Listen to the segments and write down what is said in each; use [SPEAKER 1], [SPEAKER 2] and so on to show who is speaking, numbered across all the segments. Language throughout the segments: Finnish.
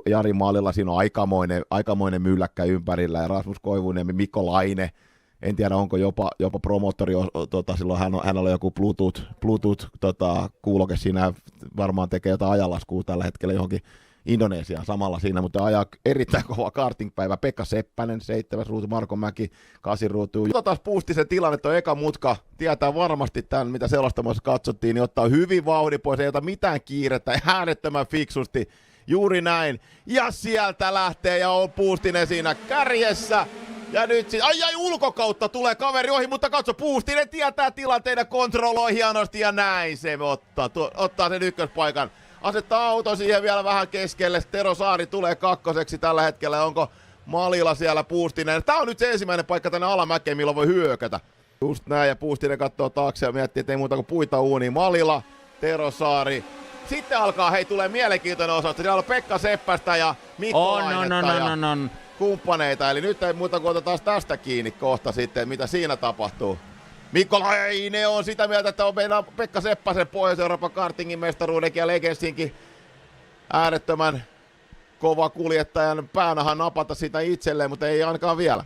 [SPEAKER 1] Jari Maalilla siinä on aikamoinen mylläkkä ympärillä, ja Rasmus Koivuniemi, Mikko Laine, en tiedä onko jopa promoottori, silloin hänellä on joku Bluetooth-kuuloke siinä, varmaan tekee jotain ajanlaskua tällä hetkellä johonkin Indonesiaan samalla siinä, mutta ajaa erittäin kova kartingpäivä. Pekka Seppänen, 7. ruutu, Marko Mäki, 8. ruutu. Taas Puustisen tilanne, tuo eka mutka, tietää varmasti tämän, mitä selostamassa katsottiin, niin ottaa hyvin vauhdin pois, ei ota mitään kiirettä, äänettömän fiksusti, juuri näin. Ja sieltä lähtee ja on Puustinen siinä kärjessä. Ja nyt siis, ulkokautta tulee kaveri ohi, mutta katso, Puustinen tietää tilanteen ja kontrolloi hienosti ja näin se ottaa sen ykköspaikan. Asettaa auto siihen vielä vähän keskelle. Tero Saari tulee kakkoseksi tällä hetkellä. Onko Malila siellä Puustinen? Tää on nyt se ensimmäinen paikka tänne alamäkeen, milloin voi hyökätä. Just näin, ja Puustinen katsoo taakse ja miettii, että ei muuta kuin puita uuniin. Malila, Tero Saari. Sitten tulee mielenkiintoinen osa. Siellä on Pekka Seppästä ja Mikko Lainetta ja kumppaneita. Eli nyt ei muuta kuin otetaan tästä kiinni kohta sitten, mitä siinä tapahtuu. Mikko Laine on sitä mieltä, että on meidän Pekka Seppäsen Pohjois-Euroopan kartingin mestaruudenkin ja Legendsinkin äärettömän kova kuljettajan päänahan napata sitä itselleen, mutta ei ainakaan vielä.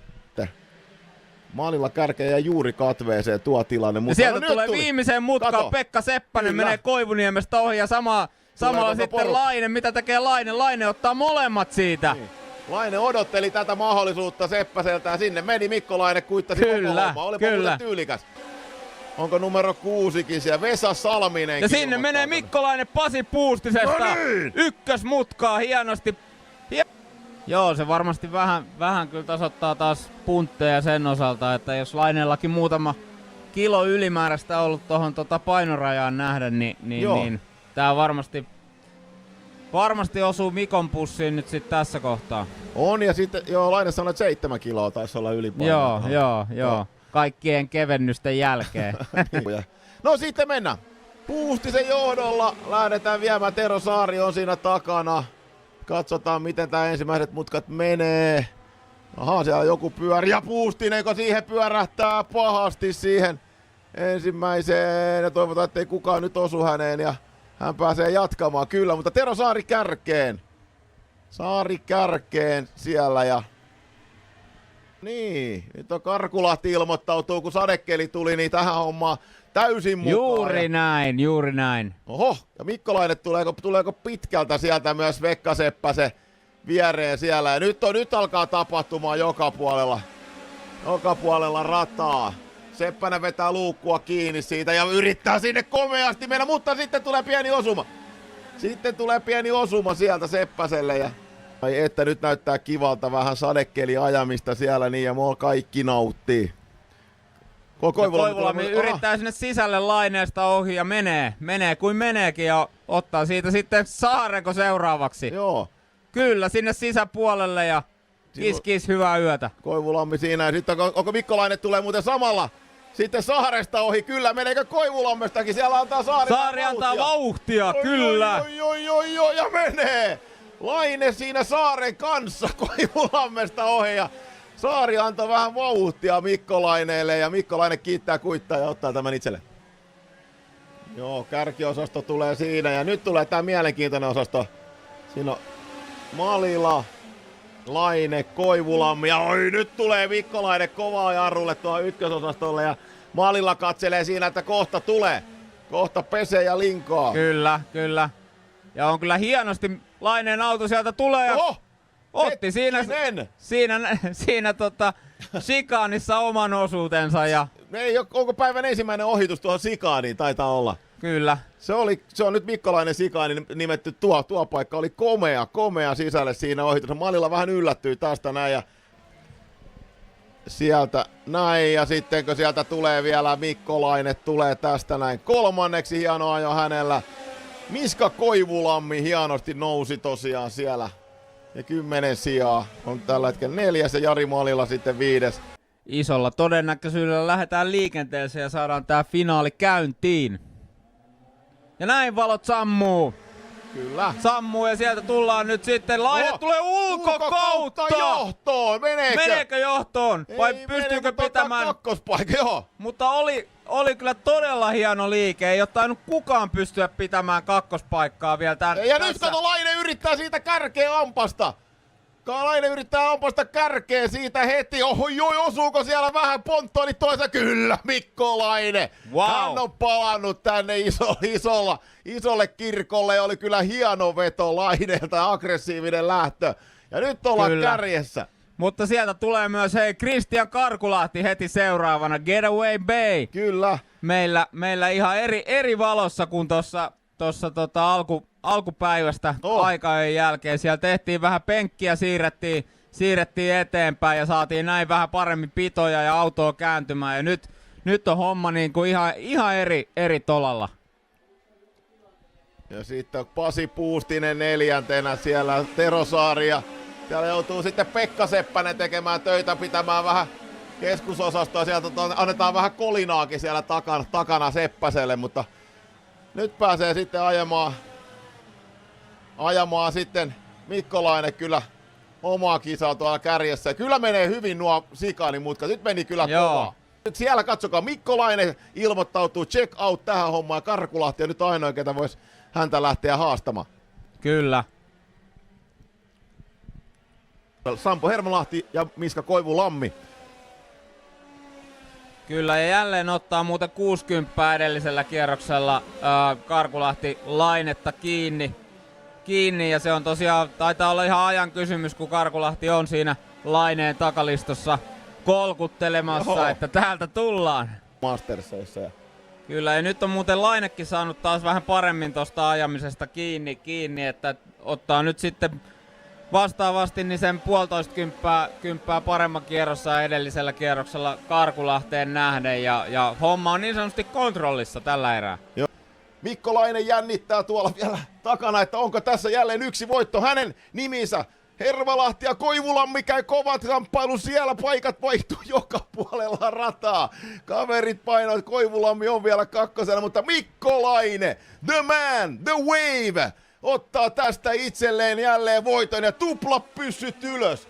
[SPEAKER 1] Maalilla kärkeä ja juuri katveeseen tuo tilanne. Mutta
[SPEAKER 2] sieltä tulee viimeiseen mutkaan, Pekka Seppänen menee Koivuniemestä ohi ja samalla sitten Laine, mitä tekee Laine? Laine ottaa molemmat siitä. Niin.
[SPEAKER 1] Laine odotteli tätä mahdollisuutta Seppäseltä ja sinne meni Mikko Laine, kuittasi koko homma. Olipa muuten tyylikäs. Onko numero 6kin siellä? Vesa Salminen.
[SPEAKER 2] Ja sinne menee Mikko Laine Pasi Puustisesta. No niin! Ykkösmutkaa hienosti. Joo, se varmasti vähän kyllä tasoittaa taas puntteja sen osalta, että jos Laineellakin muutama kilo ylimääräistä ollut tuohon painorajaan nähdä, niin tää varmasti osuu Mikon pussiin nyt sit tässä kohtaa.
[SPEAKER 1] On, ja sitten Laine sanoi, että 7 kiloa taisi olla ylipainoa.
[SPEAKER 2] Joo. Kaikkien kevennysten jälkeen.
[SPEAKER 1] No sitten mennään. Puustisen johdolla lähdetään viemään. Tero Saari on siinä takana. Katsotaan miten tää ensimmäiset mutkat menee. Aha, siellä on joku pyöri ja Puustinen, kun siihen pyörähtää pahasti siihen ensimmäiseen. Ja toivotaan, ettei kukaan nyt osu häneen ja hän pääsee jatkamaan. Kyllä, mutta Tero Saari kärkeen. Saari kärkeen siellä ja... Niin, nyt on Karkulahti ilmoittautuu, kun sadekeli tuli, niin tähän hommaan täysin mukaan.
[SPEAKER 2] Juuri näin.
[SPEAKER 1] Oho, ja Mikko Laine tuleeko pitkältä sieltä myös Pekka Seppäsen viereen siellä. Ja nyt alkaa tapahtumaan joka puolella rataa. Seppänen vetää luukkua kiinni siitä ja yrittää sinne komeasti mennä, mutta sitten tulee pieni osuma. Sieltä Seppäselle ja... Ai että nyt näyttää kivalta vähän sadekeli ajamista siellä niin ja kaikki nauttii.
[SPEAKER 2] Koivulammi yrittää sinne sisälle Laineesta ohi ja menee kuin meneekin ja ottaa siitä sitten Saareko seuraavaksi.
[SPEAKER 1] Joo.
[SPEAKER 2] Kyllä, sinne sisäpuolelle ja kiskis hyvää yötä.
[SPEAKER 1] Koivulammi siinä ja sitten onko Mikko Laine tulee muuten samalla. Sitten Saaresta ohi, kyllä, meneekö Koivulammestakin, siellä antaa
[SPEAKER 2] Saari antaa vauhtia, kyllä.
[SPEAKER 1] Ja menee. Laine siinä Saaren kanssa Koivulammesta ohi ja Saari antoi vähän vauhtia Mikko Laineelle ja Mikko Laine kiittää kuittaa ja ottaa tämän itselle. Joo, kärkiosasto tulee siinä ja nyt tulee tää mielenkiintoinen osasto. Siinä on Malila, Laine, Koivulammi ja nyt tulee Mikko Laine kovaa jarrulle tuohon ykkösosastolle ja Malila katselee siinä, että kohta tulee. Kohta pesee ja linkoaa.
[SPEAKER 2] Kyllä. Ja on kyllä hienosti Laineen auto sieltä tulee ja otti siinä Sikaanissa oman osuutensa. Ja...
[SPEAKER 1] Onko päivän ensimmäinen ohitus tuohon Sikaaniin? Taitaa olla.
[SPEAKER 2] Kyllä.
[SPEAKER 1] Se on nyt Mikko Laine Sikaani nimetty tuo paikka. Oli komea sisälle siinä ohitus. Malilla vähän yllättyi tästä näin ja sieltä näin ja sitten kun sieltä tulee vielä Mikko Laine tulee tästä näin kolmanneksi, hieno ajo hänellä. Miska Koivulammi hienosti nousi tosiaan siellä ja 10 sijaa on tällä hetkellä 4 ja Jari Malila sitten 5.
[SPEAKER 2] Isolla todennäköisyydellä lähdetään liikenteeseen ja saadaan tää finaali käyntiin. Ja näin valot sammuu.
[SPEAKER 1] Kyllä.
[SPEAKER 2] Sammuu ja sieltä tullaan nyt sitten. Laine tulee ulkokautta
[SPEAKER 1] johtoon.
[SPEAKER 2] Meneekö johtoon? Vai
[SPEAKER 1] Ei
[SPEAKER 2] pystyykö
[SPEAKER 1] mene,
[SPEAKER 2] pitämään?
[SPEAKER 1] Kakkospaikka, joo.
[SPEAKER 2] Mutta oli kyllä todella hieno liike. Ei ole tainnut kukaan pystyä pitämään kakkospaikkaa vielä
[SPEAKER 1] Ja nyt kato, Laine yrittää siitä kärkeä ampasta. Laine yrittää ampasta kärkeä siitä heti. Oho, osuuko siellä vähän ponttooni toisa? Kyllä, Mikko Laine.
[SPEAKER 2] Wow.
[SPEAKER 1] Hän on palannut tänne isolle kirkolle ja oli kyllä hieno veto Laineelta, aggressiivinen lähtö. Ja nyt ollaan
[SPEAKER 2] Kyllä.
[SPEAKER 1] kärjessä.
[SPEAKER 2] Mutta sieltä tulee myös Kristian Karkulahti heti seuraavana. Getaway Bay.
[SPEAKER 1] Kyllä.
[SPEAKER 2] Meillä ihan eri valossa kuin tuossa alkupäivästä aikajojen jälkeen. Siellä tehtiin vähän penkkiä, siirrettiin eteenpäin ja saatiin näin vähän paremmin pitoja ja autoa kääntymään. Ja nyt on homma niin kuin ihan eri tolalla.
[SPEAKER 1] Ja sitten Pasi Puustinen neljäntenä siellä, Tero Saari ja siellä joutuu sitten Pekka Seppänen tekemään töitä, pitämään vähän keskusosastoa. Sieltä annetaan vähän kolinaakin siellä takana Seppäselle, mutta nyt pääsee sitten ajamaan sitten Mikko Laine kyllä omaa kisaa tuolla kärjessä. Kyllä menee hyvin nuo sikaanimutkat, nyt meni kyllä kovaa. Nyt siellä katsokaa, Mikko Laine ilmoittautuu check out tähän hommaan, Karkulahti ja nyt ainoa, ketä voisi häntä lähteä haastamaan.
[SPEAKER 2] Kyllä.
[SPEAKER 1] Sampo Hermolahti ja Miska Koivulammi.
[SPEAKER 2] Kyllä, ja jälleen ottaa muuten 60 edellisellä kierroksella Karkulahti Lainetta kiinni, ja se on tosiaan, taitaa olla ihan ajan kysymys, kun Karkulahti on siinä Laineen takalistossa kolkuttelemassa, Oho. Että täältä tullaan.
[SPEAKER 1] Mastersissa.
[SPEAKER 2] Kyllä, ja nyt on muuten Lainekin saanut taas vähän paremmin tosta ajamisesta kiinni, että ottaa nyt sitten vastaavasti niin sen 1,5 kymppää paremman kierrossa edellisellä kierroksella Karkulahteen nähden, ja homma on niin sanotusti kontrollissa tällä erää.
[SPEAKER 1] Joo. Mikko Laine jännittää tuolla vielä takana, että onko tässä jälleen yksi voitto hänen niminsä. Hervalahti ja Koivulammi käy kovat kamppailu siellä, paikat vaihtuu joka puolella rataa. Kaverit painoivat, Koivulammi on vielä kakkosena, mutta Mikko Laine, the man, the wave, ottaa tästä itselleen jälleen voiton ja tupla-pyssyt ylös.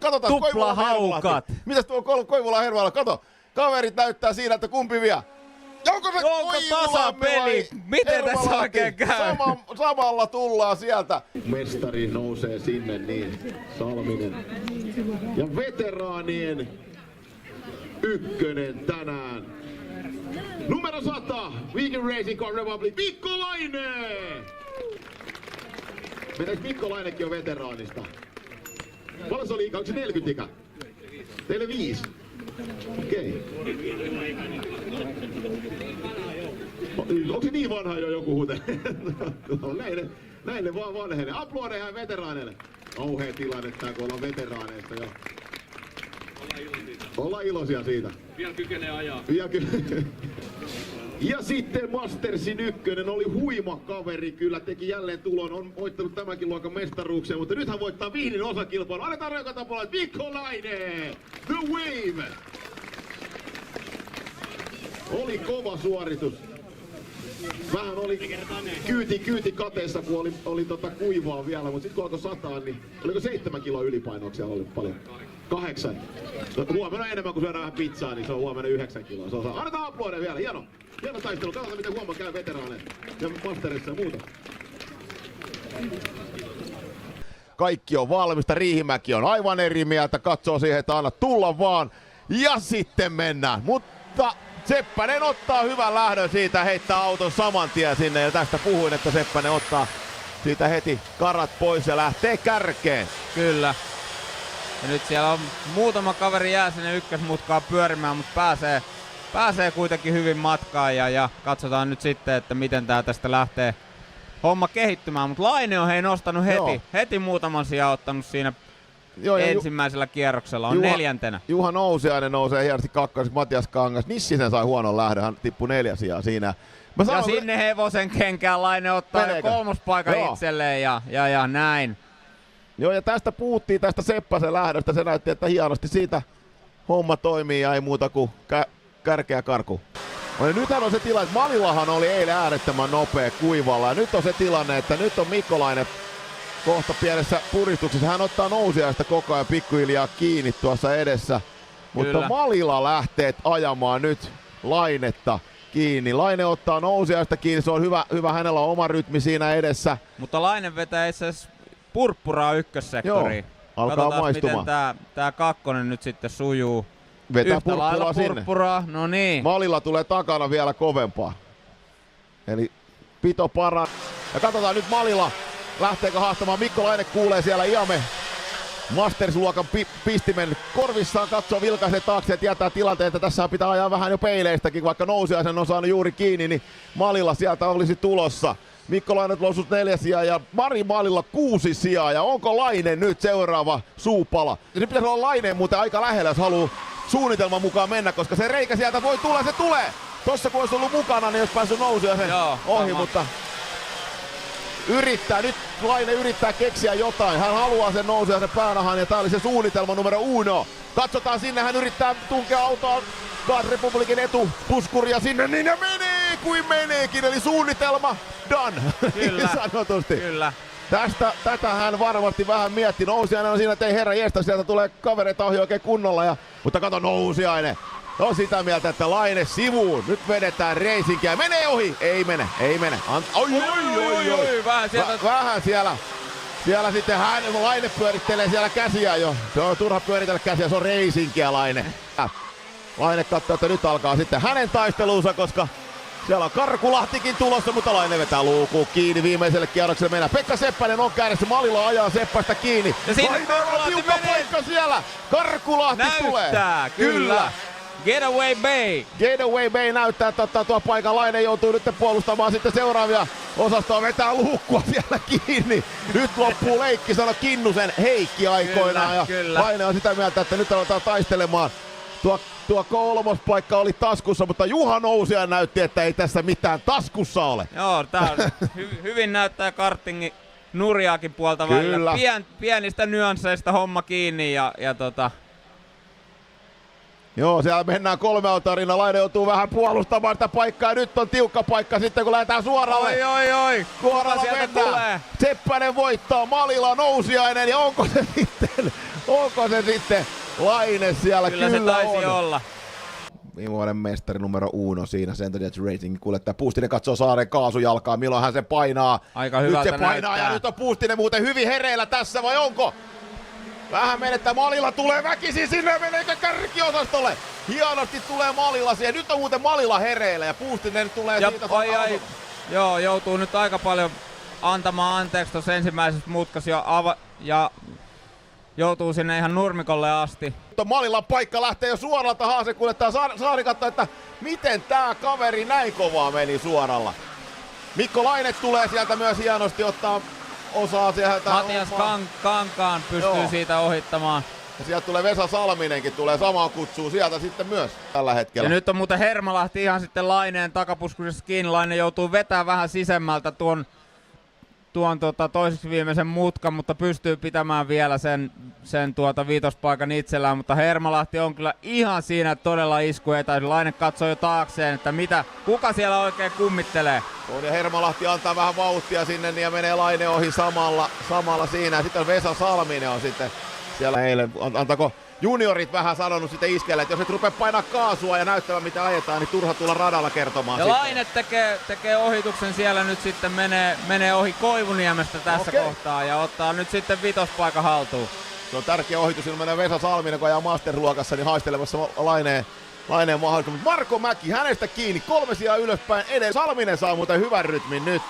[SPEAKER 1] Katsotaan
[SPEAKER 2] Tupla-haukat.
[SPEAKER 1] Mitäs tuo Koivula Hervalahti? Kato, kaverit näyttää siinä, että kumpi vie. Onko
[SPEAKER 2] tasapeli? Miten tässä oikein käy?
[SPEAKER 1] Samalla tullaan sieltä. Mestari nousee sinne niin, Salminen. Ja veteraanien ykkönen tänään. Numero 100, Weekend Racing Car Republic, Mikko Laine! Meneekö Mikko Lainekin on veteraanista? Paljon se oli ikä? Onko se 40 ikä? Teille 5. Okei. Onko se niin vanha jo joku huute? näille vaan vanhene. Aplodeja veteraaneille. Kauhea tilanne tää, kun ollaan veteraaneista jo. Ollaan iloisia siitä.
[SPEAKER 3] Vielä kykenee ajaa.
[SPEAKER 1] Ja sitten Mastersin ykkönen oli huima kaveri, kyllä teki jälleen tulon, on voittanut tämänkin luokan mestaruuksia, mutta nyt hän voittaa Viinin osakilpailun. Annetaan reukatapuolelle Mikko Laine, The Wave! Oli kova suoritus. Vähän oli kyyti kateessa, kun oli kuivaa vielä, mutta sitten kun alkoi sataa, niin oliko 7 kiloa ylipainoa siellä oli paljon? 8. No, huomenna enemmän kuin syödään vähän pizzaa, niin se on huomenna 9 kiloa. Se on annetaan aplodeja vielä, hieno taistelu. Katsotaan miten huomenna käy veteraaneille ja Masterissa ja muuta. Kaikki on valmista, Riihimäki on aivan eri mieltä, katsoo siihen, että anna tulla vaan. Ja sitten mennään, mutta Seppänen ottaa hyvän lähdön siitä, heittää auton saman tien sinne ja tästä puhuin, että Seppänen ottaa siitä heti karat pois ja lähtee kärkeen.
[SPEAKER 2] Kyllä. Ja nyt siellä on muutama kaveri jää sinne ykkösmutkaan pyörimään, mutta pääsee kuitenkin hyvin matkaan ja katsotaan nyt sitten, että miten tää tästä lähtee homma kehittymään. Mutta Laine on nostanut heti muutaman sijaan ottanut siinä ensimmäisellä kierroksella, on 4.
[SPEAKER 1] Juha Nousiainen nousee hienosti kakkoseksi, Matias Kangas. Nissisen sai huonon lähdön, hän tippui 4 sijaa siinä.
[SPEAKER 2] Ja sinne hevosen kenkään Laine ottaa jo 3. paikan itselleen ja näin.
[SPEAKER 1] Joo, ja tästä puhuttiin tästä Seppäsen lähdöstä, se näytti, että hienosti siitä homma toimii ja ei muuta kuin kärkeä karku. Nythän on se tilanne, että Malillahan oli eilen äärettömän nopea kuivalla. Ja nyt on se tilanne, että nyt on Mikkolainen kohta pienessä puristuksessa. Hän ottaa nousiaista koko ajan pikkuhiljaa kiinni tuossa edessä. Mutta
[SPEAKER 2] Kyllä.
[SPEAKER 1] Malila lähtee ajamaan nyt Lainetta kiinni. Laine ottaa nousiaista kiinni, se on hyvä, hänellä on oma rytmi siinä edessä.
[SPEAKER 2] Mutta Laine vetää itse asiassa purppuraa ykkössektoriin.
[SPEAKER 1] Alkaa
[SPEAKER 2] katsotaan,
[SPEAKER 1] maistumaan.
[SPEAKER 2] miten tää kakkonen nyt sitten sujuu.
[SPEAKER 1] Vetää
[SPEAKER 2] Yhtä lailla
[SPEAKER 1] purppuraa sinne.
[SPEAKER 2] no niin.
[SPEAKER 1] Malilla tulee takana vielä kovempaa. Eli pito paran. Ja katsotaan nyt Malilla. Lähteekö haastamaan? Mikko Laine kuulee siellä Iame Masters-luokan pistimen korvissaan, katsoo vilkaisee taakse ja tietää tilanteen, että tässä pitää ajaa vähän jo peileistäkin, vaikka nousiaisen on saanut juuri kiinni, niin Malilla sieltä olisi tulossa. Mikko Laine noussut 4 sijaa ja Mari Malilla 6 sijaa, ja onko Laine nyt seuraava suupala? Ja nyt pitäisi olla Laine muuten aika lähellä, jos haluaa suunnitelman mukaan mennä, koska se reikä sieltä voi tulla, se tulee! Tossa kun olisi ollut mukana, niin olisi päässyt nousiaisen ohi, mutta nyt Laine yrittää keksiä jotain. Hän haluaa sen nousiaisen päänahan ja tää oli se suunnitelma numero 1. Katsotaan sinne, hän yrittää tunkea autoa Guard Republicin etupuskuria sinne, niin ne menee kuin meneekin, eli suunnitelma done.
[SPEAKER 2] Kyllä,
[SPEAKER 1] sanotusti.
[SPEAKER 2] Kyllä.
[SPEAKER 1] Tätä hän varmasti vähän mietti. Nousiainen on siinä, että ei herra jestä, sieltä tulee kavereita ohi oikein kunnolla. Mutta kato, Nousiainen on sitä mieltä, että Laine sivuun. Nyt vedetään reisinkiä. Menee ohi. Ei mene. Oi. Vähän siellä. Siellä sitten Laine pyörittelee siellä käsiä jo. Se on turha pyöritellä käsiä, se on reisinkiä Laine. Laine katsoo, että nyt alkaa sitten hänen taistelunsa, koska siellä on Karkulahtikin tulossa, mutta Laine vetää luukuu kiinni viimeiselle kierrokselle. Mennään. Pekka Seppänen on kädessä, Malilla ajaa Seppästä kiinni.
[SPEAKER 2] Ja siinä Karkulahti menee.
[SPEAKER 1] Paikka siellä. Karkulahti
[SPEAKER 2] näyttää,
[SPEAKER 1] tulee.
[SPEAKER 2] Kyllä. Getaway Bay.
[SPEAKER 1] Getaway Bay näyttää, että ottaa tuo paikan. Laine joutuu nyt puolustamaan sitten seuraavia osastoa. Vetää luukkua siellä kiinni. Nyt loppuu leikki, sano Kinnusen Heikki aikoinaan.
[SPEAKER 2] Kyllä.
[SPEAKER 1] Laine on sitä mieltä, että nyt aletaan taistelemaan. Tuo kolmospaikka oli taskussa, mutta Juha Nousiainen näytti, että ei tässä mitään taskussa ole.
[SPEAKER 2] Joo, tää on hyvin näyttää kartingin nurjaakin puolta välillä. Pienistä nyansseista homma kiinni ja
[SPEAKER 1] Joo, siellä mennään 3 autarina. Laine joutuu vähän puolustamaan sitä paikkaa. Ja nyt on tiukka paikka sitten, kun lähdetään suoralle.
[SPEAKER 2] Oi.
[SPEAKER 1] Suoralla mennään. Tulee. Seppänen voittaa, Malila, Nousiainen. Ja onko se sitten Laine siellä?
[SPEAKER 2] Kyllä se taisi olla.
[SPEAKER 1] Viime vuoden mestari numero 1 siinä Center Jets Racing kuljettaja. Puustinen katsoo Saaren kaasujalkaa, milloin hän se painaa.
[SPEAKER 2] Aika hyvältä
[SPEAKER 1] nyt se painaa näyttää. Ja nyt on Puustinen muuten hyvin hereillä tässä, vai onko? Vähän menettää, Malilla tulee väkisin sinne, meneekö kärkiosastolle? Hienosti tulee Malilla siihen. Nyt on muuten Malilla hereillä ja Puustinen tulee siitä.
[SPEAKER 2] Joo, joutuu nyt aika paljon antamaan anteeksi tuossa ensimmäisessä mutkassa ja joutuu sinne ihan nurmikolle asti.
[SPEAKER 1] Malilan paikka lähtee jo suoralta, Haase kuljettaa. Saari katsoo, että miten tää kaveri näin kovaa meni suoralla. Mikko Laine tulee sieltä myös hienosti ottaa osaa sieltä.
[SPEAKER 2] Matias Kankaan pystyy siitä ohittamaan.
[SPEAKER 1] Ja sieltä tulee Vesa Salminenkin, tulee samaa kutsua sieltä sitten myös tällä hetkellä.
[SPEAKER 2] Ja nyt on muuten Hermalahti ihan sitten Laineen takapuskurissa kiinni. Laine joutuu vetämään vähän sisemmältä tuon toiseksi viimeisen mutkan, mutta pystyy pitämään vielä sen viitospaikan itsellään, mutta Hermalahti on kyllä ihan siinä todella iskuetäisy. Laine katsoo jo taakseen, että kuka siellä oikein kummittelee.
[SPEAKER 1] Ja Hermalahti antaa vähän vauhtia sinne ja menee Laine ohi samalla siinä. Sitten Vesa Salminen on sitten siellä eilen. Antako juniorit vähän sanonut sitten iskelle, että jos et rupea painaa kaasua ja näyttämään mitä ajetaan, niin turha tulla radalla kertomaan.
[SPEAKER 2] Ja Laine tekee ohituksen siellä nyt sitten menee ohi Koivuniemestä tässä kohtaa ja ottaa nyt sitten vitospaikan haltuun.
[SPEAKER 1] Se on tärkeä ohitus, siinä menee Vesa Salminen, kun ajaa Master-luokassa, niin haistelemassa Laineen mahdollisuus. Marko Mäki, hänestä kiinni, 3 sijaa ylöspäin edelleen. Salminen saa muuten hyvän rytmin nyt.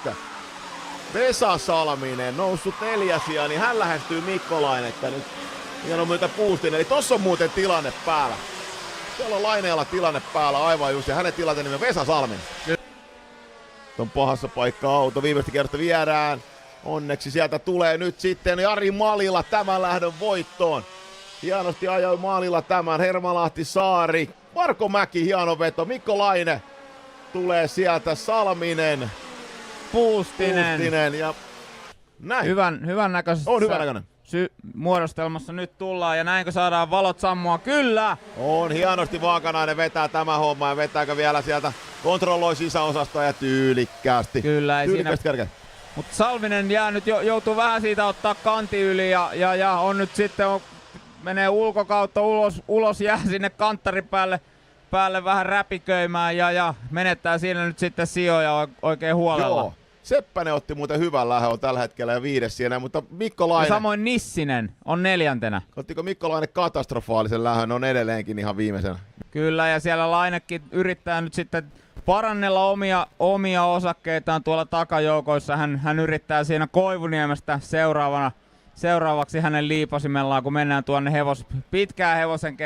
[SPEAKER 1] Vesa Salminen noussut 4 sijaa, niin hän lähestyy Mikko Lainetta nyt. Ja on myötä Puustinen, eli tossa on muuten tilanne päällä. Siellä on Laineella tilanne päällä aivan just, ja hänen tilanteen nimi on Vesa Salminen. On pahassa paikka auto, viimeistä kertaa viedään. Onneksi sieltä tulee nyt sitten Jari Malila tämän lähdön voittoon. Hienosti ajoi Malila tämän, Hermalahti, Saari, Marko Mäki, hieno veto, Mikko Laine tulee sieltä, Salminen,
[SPEAKER 2] Puustinen
[SPEAKER 1] ja näin.
[SPEAKER 2] Hyvän näköisesti.
[SPEAKER 1] On hyvän näköinen.
[SPEAKER 2] Muodostelmassa nyt tullaan ja näinkö saadaan valot sammua? Kyllä!
[SPEAKER 1] On hienosti Vaakanainen vetää tämä homma ja vetääkö vielä sieltä kontrolloi sisäosasta ja tyylikkäästi.
[SPEAKER 2] Kyllä, ei siinä.
[SPEAKER 1] Tyylikkäästi kärkeä.
[SPEAKER 2] Mutta Salminen jää nyt joutuu vähän siitä ottaa kanti yli ja on nyt sitten menee ulkokautta ulos jää sinne kanttarin päälle vähän räpiköimään ja menettää siinä nyt sitten sijoja oikein huolella.
[SPEAKER 1] Joo. Seppänen otti muuten hyvän lähön, on tällä hetkellä ja 5. siinä, mutta Mikko Laine...
[SPEAKER 2] Ja samoin Nissinen on 4.
[SPEAKER 1] Ottiko Mikko Laine katastrofaalisen lähön, on edelleenkin ihan viimeisenä.
[SPEAKER 2] Kyllä, ja siellä Lainekin yrittää nyt sitten parannella omia osakkeitaan tuolla takajoukoissa. Hän yrittää siinä Koivuniemestä seuraavaksi hänen liipasimellaan, kun mennään tuonne pitkään hevosen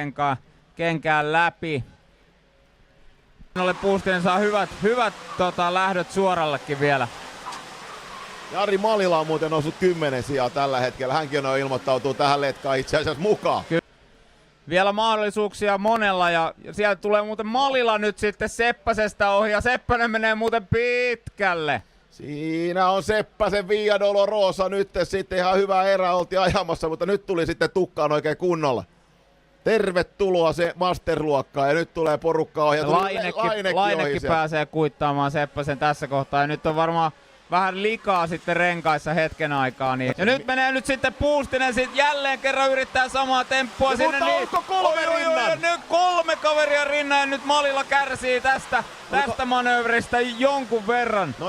[SPEAKER 2] kenkään läpi. Puustinen saa hyvät lähdöt suorallekin vielä.
[SPEAKER 1] Jari Malila on muuten noussut 10 sijaa tällä hetkellä. Hänkin on ilmoittautuu tähän letkaan itse asiassa mukaan.
[SPEAKER 2] Vielä mahdollisuuksia monella ja sieltä tulee muuten Malila nyt sitten Seppäsestä ohi ja Seppänen menee muuten pitkälle.
[SPEAKER 1] Siinä on Seppäsen Via Dolorosa nyt sitten ihan hyvä erä oltiin ajamassa, mutta nyt tuli sitten tukkaan oikein kunnolla. Tervetuloa se masterluokkaan ja nyt tulee porukka ohi.
[SPEAKER 2] Lainekin pääsee kuittaamaan Seppäsen tässä kohtaa ja nyt on varmaan vähän likaa sitten renkaissa hetken aikaa. Niin. Ja nyt menee nyt sitten Puustinen jälleen kerran yrittää samaa temppua sinne.
[SPEAKER 1] Mutta onko 3 rinnan?
[SPEAKER 2] Nyt 3 kaveria rinnan ja nyt Malila kärsii tästä manöövristä jonkun verran.
[SPEAKER 1] No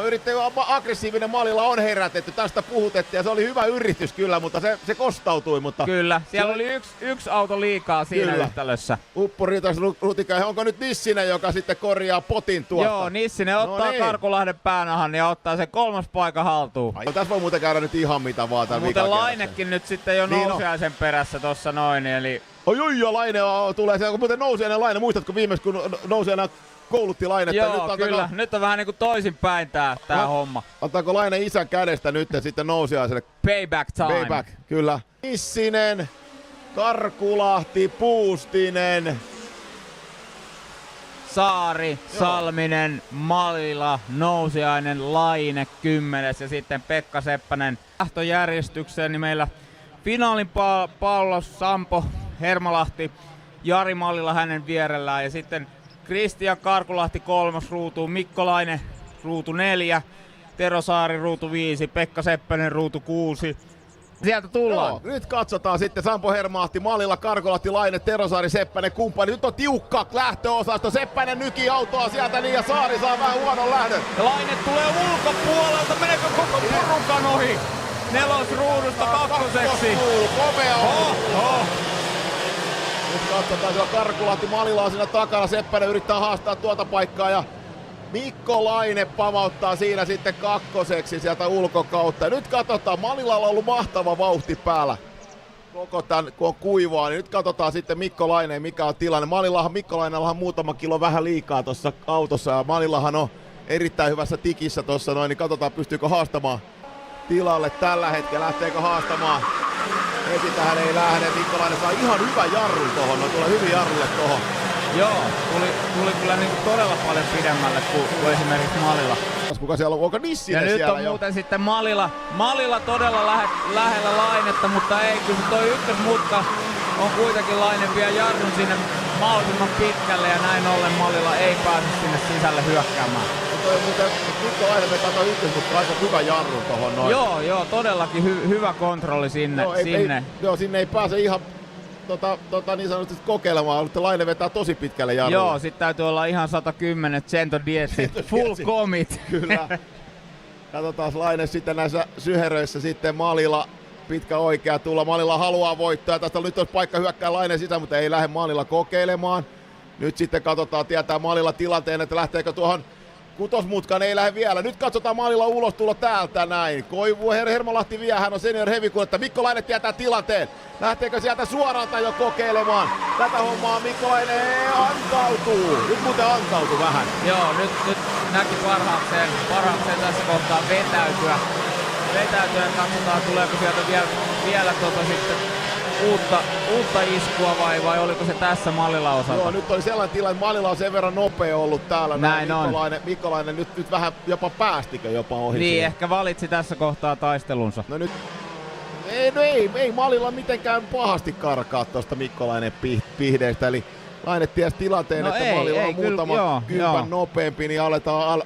[SPEAKER 1] aggressiivinen Malila on herätetty, tästä puhutettiin ja se oli hyvä yritys kyllä, mutta se kostautui. Mutta
[SPEAKER 2] kyllä, siellä oli yksi auto liikaa siinä yhtälössä.
[SPEAKER 1] Upporiitas Rutika, onko nyt Nissinen, joka sitten korjaa potin tuosta?
[SPEAKER 2] Joo, Nissinen ottaa Karkulahden päänahan ja ottaa sen 3. paikan haltuun.
[SPEAKER 1] Tässä voi muuten käydä nyt ihan mitä vaan tämän
[SPEAKER 2] muuten Lainekin nyt sitten jo nousiaisen perässä tossa noin, eli...
[SPEAKER 1] Oi, ja Laine tulee siellä, kun muuten nousiainen Laine, muistatko viimeis kun nousiainen koulutti Lainetta?
[SPEAKER 2] Joo, kyllä. Nyt on vähän niinku toisinpäin tää homma.
[SPEAKER 1] Antaako Laine isän kädestä nyt ja sitten nousiaiselle?
[SPEAKER 2] Payback time.
[SPEAKER 1] Payback, kyllä. Nissinen, Karkulahti, Puustinen.
[SPEAKER 2] Saari, Salminen, Malila, Nousiainen, Laine 10 ja sitten Pekka Seppänen. Lähtöjärjestykseen niin meillä finaalin Paulos, Sampo, Hermolahti, Jari Malila hänen vierellään ja sitten Kristian Karkulahti 3. ruutuun, Mikko Laine ruutu 4, Tero Saari ruutu 5, Pekka Seppänen ruutu 6. Sieltä tullaan.
[SPEAKER 1] Joo, nyt katsotaan sitten Sampo Hermolahti, Malila, Karkulahti, Laine, Terosaari, Seppänen, kumppani. Nyt on tiukka lähtöosasto. Seppänen nyki autoa sieltä niin ja Saari saa vähän huonon lähdön.
[SPEAKER 2] Ja Laine tulee ulkopuolelta. Meneekö koko porukan ohi? 4. ruudusta 2.
[SPEAKER 1] Komea Nyt katsotaan siellä Karkulahti, Malila on siinä takana. Seppänen yrittää haastaa tuota paikkaa ja Mikko Laine pamauttaa siinä sitten 2. sieltä ulkokautta. Ja nyt katsotaan, Malilalla on ollut mahtava vauhti päällä. Koko tän, kun on kuivaa, niin nyt katsotaan sitten Mikko Laine, mikä on tilanne. Mikko Lainellahan muutama kilo vähän liikaa tuossa autossa ja Malillahan on erittäin hyvässä tikissä tuossa noin, niin katsotaan pystyykö haastamaan tilalle tällä hetkellä. Lähteekö haastamaan? Heti tähän ei lähde. Mikko Laine saa ihan hyvä jarru tohon, no tulee hyvin jarrulle tohon.
[SPEAKER 2] Joo, tuli kyllä niinku todella paljon pidemmälle kuin esimerkiksi Malila.
[SPEAKER 1] Kuka siellä on? Onko Nissinen
[SPEAKER 2] siellä? Ja nyt on
[SPEAKER 1] jo?
[SPEAKER 2] muuten sitten Malila todella lähellä Lainetta, mutta ei, kyllä toi ykkösmutka on kuitenkin Laine vie jarrun sinne mahdollisimman pitkälle ja näin ollen Malila ei pääse sinne sisälle hyökkäämään.
[SPEAKER 1] Mikko Laine vetää toi ykkösmutka aika hyvä jarru tohon noin.
[SPEAKER 2] Joo, todellakin hyvä kontrolli sinne.
[SPEAKER 1] Sinne ei pääse ihan niin sanotusti kokeilemaan, mutta Laine vetää tosi pitkälle jarrulle.
[SPEAKER 2] Joo, sit täytyy olla ihan 110 Cento Diessi, full commit.
[SPEAKER 1] Kyllä. Katsotaan Laine sitten näissä syheröissä sitten Malila, pitkä oikea tulla. Malila haluaa voittaa. Tästä nyt olisi paikka hyökkää Laine sisään, mutta ei lähde Malila kokeilemaan. Nyt sitten katsotaan, tietää Malila tilanteen, että lähteekö tuohon kutosmutkaan, ei lähde vielä. Nyt katsotaan Malila ulos tulla täältä näin. Koivu Hermolahti vie, hän on senior heavy-kuljettaja. Mikko Laine tietää tilanteen. Lähteekö sieltä suoralta jo kokeilemaan? Tätä hommaa Mikko Laine antautuu. Nyt muuten antautuu vähän.
[SPEAKER 2] Joo, nyt näki parhaakseen tässä kohtaa vetäytyä ja katsotaan tuleeko sieltä vielä sitten uutta iskua vai oliko se tässä Malila osalta?
[SPEAKER 1] Joo, nyt oli sellainen tilanne, että Malila on sen verran nopea ollut täällä.
[SPEAKER 2] Näin on.
[SPEAKER 1] Mikko Laine nyt vähän jopa päästikö jopa ohi.
[SPEAKER 2] Niin, ehkä valitsi tässä kohtaa taistelunsa.
[SPEAKER 1] No nyt ei Malilla mitenkään pahasti karkaa tuosta Mikko Lainen pihdeistä, eli Laine ties tilanteen,
[SPEAKER 2] No
[SPEAKER 1] että
[SPEAKER 2] ei,
[SPEAKER 1] Malilla on
[SPEAKER 2] kyllä,
[SPEAKER 1] muutama kympän nopeampi, niin aletaan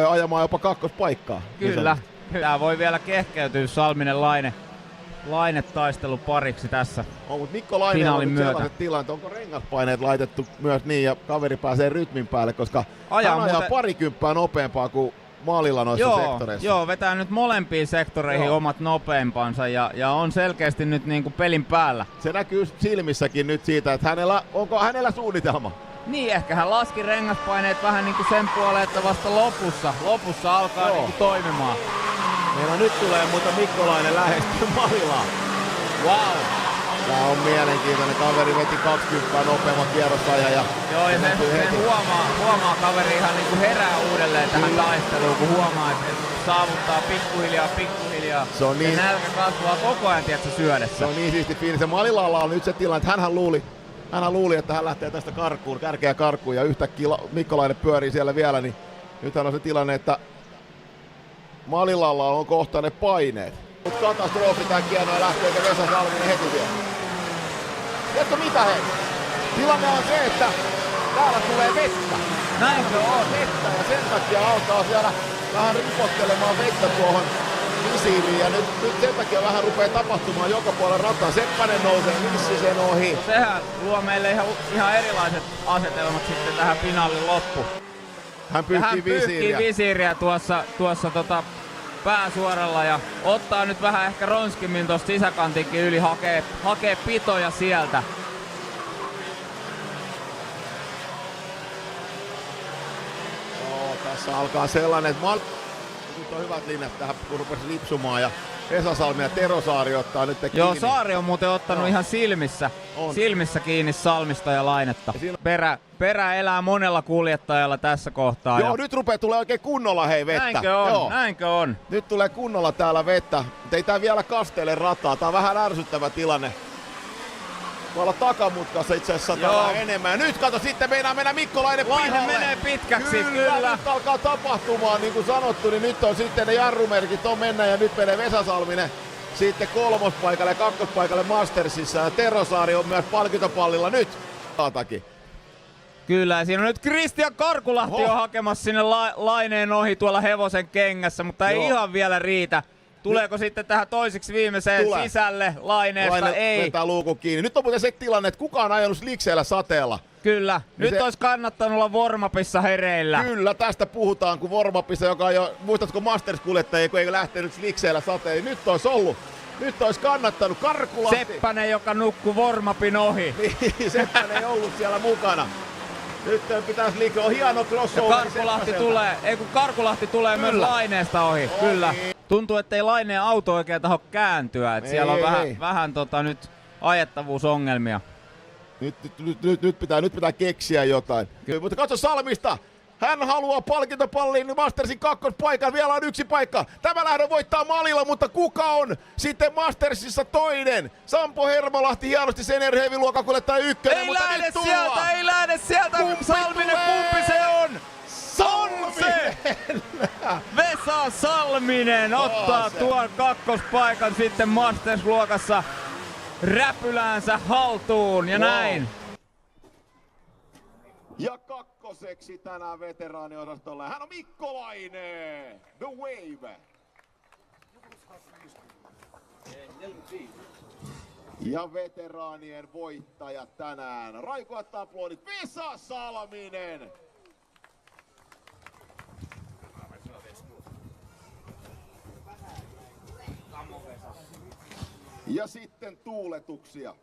[SPEAKER 1] ajamaan jopa kakkospaikkaa.
[SPEAKER 2] Kyllä. Tää voi vielä kehkeytyä Salminen Laine taistelu pariksi tässä.
[SPEAKER 1] Mutta Mikko Laine on nyt
[SPEAKER 2] myötä.
[SPEAKER 1] sellaiset tilanteet, onko rengaspaineet laitettu myös niin ja kaveri pääsee rytmin päälle, koska
[SPEAKER 2] Ajaa
[SPEAKER 1] hän ajaa
[SPEAKER 2] muuten
[SPEAKER 1] parikymppää nopeampaa kuin Malilla noissa sektoreissa.
[SPEAKER 2] Joo, vetää nyt molempiin sektoreihin omat nopeampansa ja on selkeästi nyt niinku pelin päällä.
[SPEAKER 1] Se näkyy silmissäkin nyt siitä, että onko hänellä suunnitelma?
[SPEAKER 2] Niin, ehkä hän laski rengaspaineet vähän niinku sen puoleen, että vasta lopussa alkaa niinku toimimaan.
[SPEAKER 1] Meillä nyt tulee muuten Mikkolainen lähestyy Malilaa.
[SPEAKER 2] Wow!
[SPEAKER 1] Tää on mielenkiintoinen. Kaveri veti 20 nopeamman kierrosajan ja
[SPEAKER 2] sen huomaa kaveri ihan niinku herää uudelleen tähän taisteluun, kun huomaa, että saavuttaa pikkuhiljaa.
[SPEAKER 1] Se on niin,
[SPEAKER 2] ja nälkä kasvaa koko ajan, tiedätkö, syödessä.
[SPEAKER 1] Se on niin siisti fiilis. Malilalla on nyt se tilanne, että hänhän luuli, että hän lähtee tästä kärkeä karkuun ja yhtäkkiä Mikkolainen pyörii siellä vielä, niin nythän on se tilanne, että Malilalla on kohta ne paineet. Mut katastrofi tää kieno ja lähteekö Vesa Salminen heti vielä? Tiedätkö mitä hei? Tilanne on se, että täällä tulee vettä.
[SPEAKER 2] Näinkö on?
[SPEAKER 1] Vettä ja sen takia alkaa siellä vähän ripottelemaan vettä tuohon visiiriin ja nyt sen takia vähän rupeaa tapahtumaan joka puolella rataa. Seppänen nousee Nissisen ohi.
[SPEAKER 2] No sehän luo meille ihan erilaiset asetelmat sitten tähän finaalin loppuun.
[SPEAKER 1] Hän pyyhkii
[SPEAKER 2] visiiriä tuossa pääsuoralla ja ottaa nyt vähän ehkä ronskimmin tosta sisäkantinkin yli, hakee pitoja sieltä.
[SPEAKER 1] Tässä alkaa sellainen, että nyt on hyvät linjat tähän, kun rupesi lipsumaan ja Vesa Salmi ja Tero Saari ottaa nyt kiinni.
[SPEAKER 2] Joo, Saari on muuten ottanut ihan silmissä kiinni Salmista ja Lainetta. Ja perä elää monella kuljettajalla tässä kohtaa.
[SPEAKER 1] Joo, nyt rupeaa tulee oikein kunnolla vettä.
[SPEAKER 2] Näinkö on.
[SPEAKER 1] Nyt tulee kunnolla täällä vettä, mutta ei tää vielä kastele rataa. Tää on vähän ärsyttävä tilanne. Tuolla takamutkassa itse asiassa vähän enemmän. Ja nyt kato, sitten mennä Mikkolainen pihalle.
[SPEAKER 2] Laine menee pitkäksi,
[SPEAKER 1] kyllä. Nyt alkaa tapahtumaan, niin kuin sanottu, niin nyt on sitten ne jarrumerkit on mennä ja nyt menee Vesa Salminen sitten kolmospaikalle ja kakkospaikalle Mastersissa. Ja Tero Saari on myös palkintopallilla nyt.
[SPEAKER 2] Kyllä, ja siinä on nyt Kristian Karkulahti jo hakemassa sinne Laineen ohi tuolla hevosen kengässä, mutta ei ihan vielä riitä. Tuleeko sitten tähän toiseksi viimeiseen sisälle Laineesta?
[SPEAKER 1] Laine
[SPEAKER 2] ei.
[SPEAKER 1] Vetää luukun kiinni. Nyt on muuten se tilanne, että kukaan on ajanut slikseillä sateella.
[SPEAKER 2] Kyllä. Nyt olisi kannattanut olla warmupissa hereillä.
[SPEAKER 1] Kyllä, tästä puhutaan, kun warmupissa, joka on jo, muistatko Masters-kuljettajia, kun ei lähtenyt slikseillä sateella. Nyt olisi ollut. Nyt olisi kannattanut. Karkulahti.
[SPEAKER 2] Seppänen, joka nukkui warmupin ohi.
[SPEAKER 1] Niin, Seppänen ei ollut siellä mukana. Nyt pitäisi liikkua. On hieno crossover.
[SPEAKER 2] Karkulahti tulee myös Laineesta ohi. Kyllä. Tuntuu, ettei Laineen auto oikein taho kääntyä. Et siellä on vähän nyt ajettavuusongelmia.
[SPEAKER 1] Nyt pitää keksiä jotain. Mutta katso Salmista. Hän haluaa palkintopalliin Mastersin kakkospaikan. Vielä on yksi paikka. Tämä lähdö voittaa Malilla, mutta kuka on sitten Mastersissa toinen? Sampo Hermolahti hienosti Senior Heavy-luokan kuljettaja ykkönen.
[SPEAKER 2] Ei lähde sieltä! Salminen, kumpi se on?
[SPEAKER 1] Salminen!
[SPEAKER 2] Vesa Salminen ottaa tuon kakkospaikan sitten Masters-luokassa räpyläänsä haltuun ja näin.
[SPEAKER 1] Ja kakkoseksi tänään veteraaniosastolla. Hän on Mikkolainen! The Wave! Ja veteraanien voittaja tänään. Raikuat aplodit. Vesa Salminen! Ja sitten tuuletuksia.